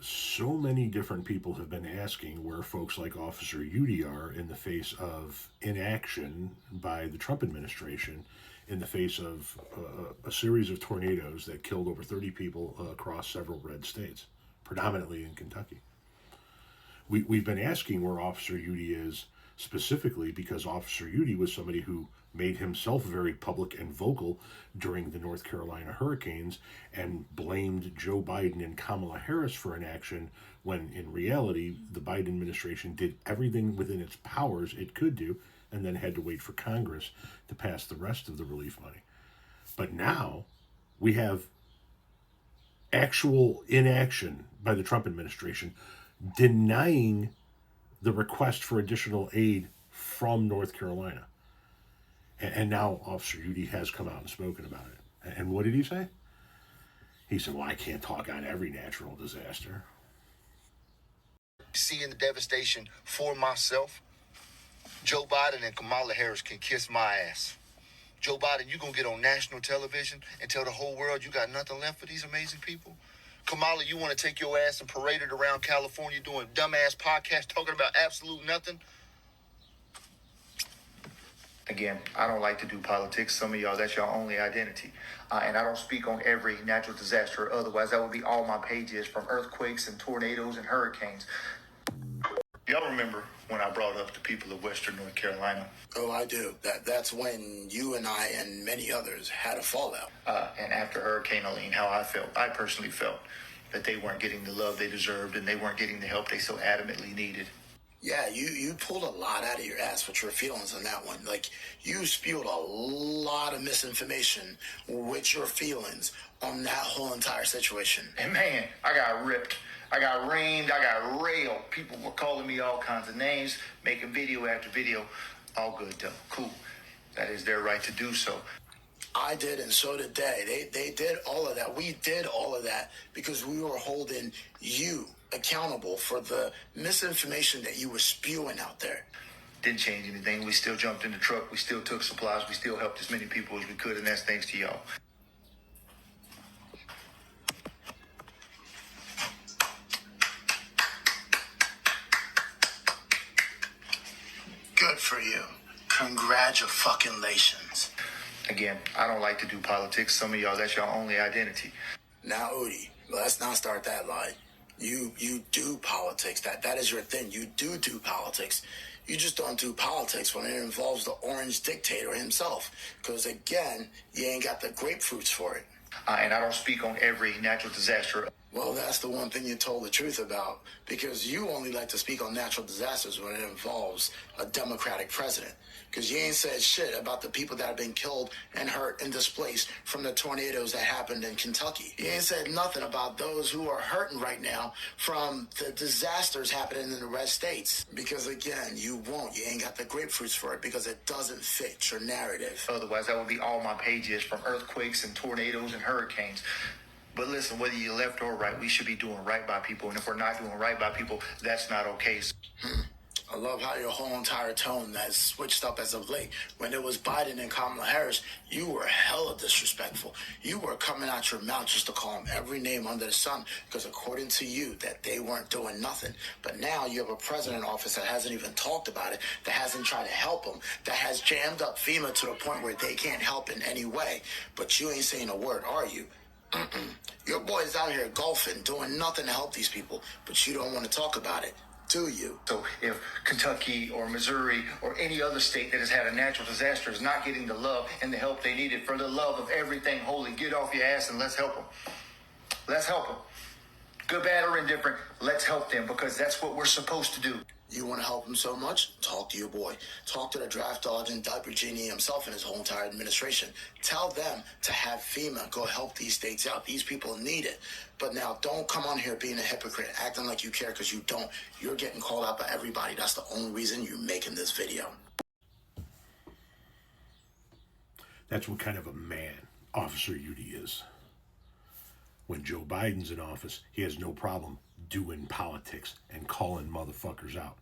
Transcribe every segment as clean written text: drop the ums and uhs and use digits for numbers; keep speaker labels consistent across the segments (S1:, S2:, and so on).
S1: so many different people have been asking where folks like Officer Eudy are in the face of inaction by the Trump administration, in the face of a series of tornadoes that killed over 30 people across several red states, predominantly in Kentucky. We've been asking where Officer Eudy is specifically because Officer Eudy was somebody who made himself very public and vocal during the North Carolina hurricanes and blamed Joe Biden and Kamala Harris for inaction when in reality the Biden administration did everything within its powers it could do and then had to wait for Congress to pass the rest of the relief money. But now we have actual inaction by the Trump administration denying the request for additional aid from North Carolina. And now Officer Eudy has come out and spoken about it. And what did he say? He said, well, I can't talk on every natural disaster.
S2: Seeing the devastation for myself, Joe Biden and Kamala Harris can kiss my ass. Joe Biden, you're going to get on national television and tell the whole world you got nothing left for these amazing people? Kamala, you want to take your ass and parade it around California doing dumbass podcasts talking about absolute nothing? Again, I don't like to do politics. Some of y'all, that's your only identity. And I don't speak on every natural disaster. Otherwise, that would be all my pages from earthquakes and tornadoes and hurricanes. Y'all remember when I brought up the people of Western North Carolina?
S3: Oh, I do. That's when you and I and many others had a fallout.
S2: And after Hurricane Helene, how I personally felt that they weren't getting the love they deserved and they weren't getting the help they so adamantly needed.
S3: Yeah, you pulled a lot out of your ass with your feelings on that one. Like, you spewed a lot of misinformation with your feelings on that whole entire situation.
S2: And man, I got ripped. I got reamed. I got railed. People were calling me all kinds of names, making video after video. All good, though. Cool. That is their right to do so.
S3: I did, and so did they. They did all of that. We did all of that because we were holding you accountable for the misinformation that you were spewing out there.
S2: Didn't change anything. We still jumped in the truck. We still took supplies. We still helped as many people as we could, and that's thanks to y'all.
S3: Good for you. Congratulations.
S2: Again, I don't like to do politics. Some of y'all, that's your only identity.
S3: Now, Eudy, let's not start that lie. You do politics. That is your thing. You do politics. You just don't do politics when it involves the orange dictator himself. Because, again, you ain't got the grapefruits for it.
S2: And I don't speak on every natural disaster.
S3: Well, that's the one thing you told the truth about, because you only like to speak on natural disasters when it involves a Democratic president. Because you ain't said shit about the people that have been killed and hurt and displaced from the tornadoes that happened in Kentucky. You ain't said nothing about those who are hurting right now from the disasters happening in the red states. Because, again, you ain't got the grapefruits for it because it doesn't fit your narrative.
S2: Otherwise, that would be all my pages from earthquakes and tornadoes and hurricanes. But listen, whether you're left or right, we should be doing right by people. And if we're not doing right by people, that's not okay.
S3: I love how your whole entire tone has switched up as of late. When it was Biden and Kamala Harris, you were hella disrespectful. You were coming out your mouth just to call them every name under the sun because according to you, that they weren't doing nothing. But now you have a president in office that hasn't even talked about it, that hasn't tried to help them, that has jammed up FEMA to the point where they can't help in any way. But you ain't saying a word, are you? Your boy's out here golfing, doing nothing to help these people, but you don't want to talk about it, do you?
S2: So if Kentucky or Missouri or any other state that has had a natural disaster is not getting the love and the help they needed, for the love of everything holy, get off your ass and let's help them. Let's help them. Good, bad, or indifferent, let's help them because that's what we're supposed to do.
S3: You want to help him so much? Talk to your boy. Talk to the draft dodging diaper genie himself and his whole entire administration. Tell them to have FEMA go help these states out. These people need it. But now don't come on here being a hypocrite, acting like you care because you don't. You're getting called out by everybody. That's the only reason you're making this video.
S1: That's what kind of a man Officer Eudy is. When Joe Biden's in office, he has no problem doing politics and calling motherfuckers out,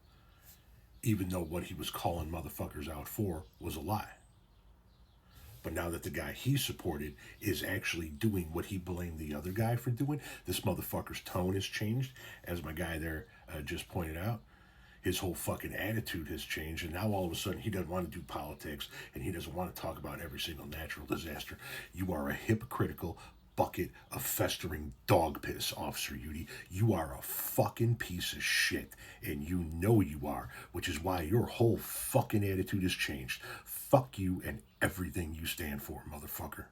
S1: even though what he was calling motherfuckers out for was a lie. But now that the guy he supported is actually doing what he blamed the other guy for doing, this motherfucker's tone has changed, as my guy there just pointed out. His whole fucking attitude has changed, and now all of a sudden he doesn't want to do politics, and he doesn't want to talk about every single natural disaster. You are a hypocritical bucket of festering dog piss, Officer Eudy. You are a fucking piece of shit, and you know you are, which is why your whole fucking attitude has changed. Fuck you and everything you stand for, motherfucker.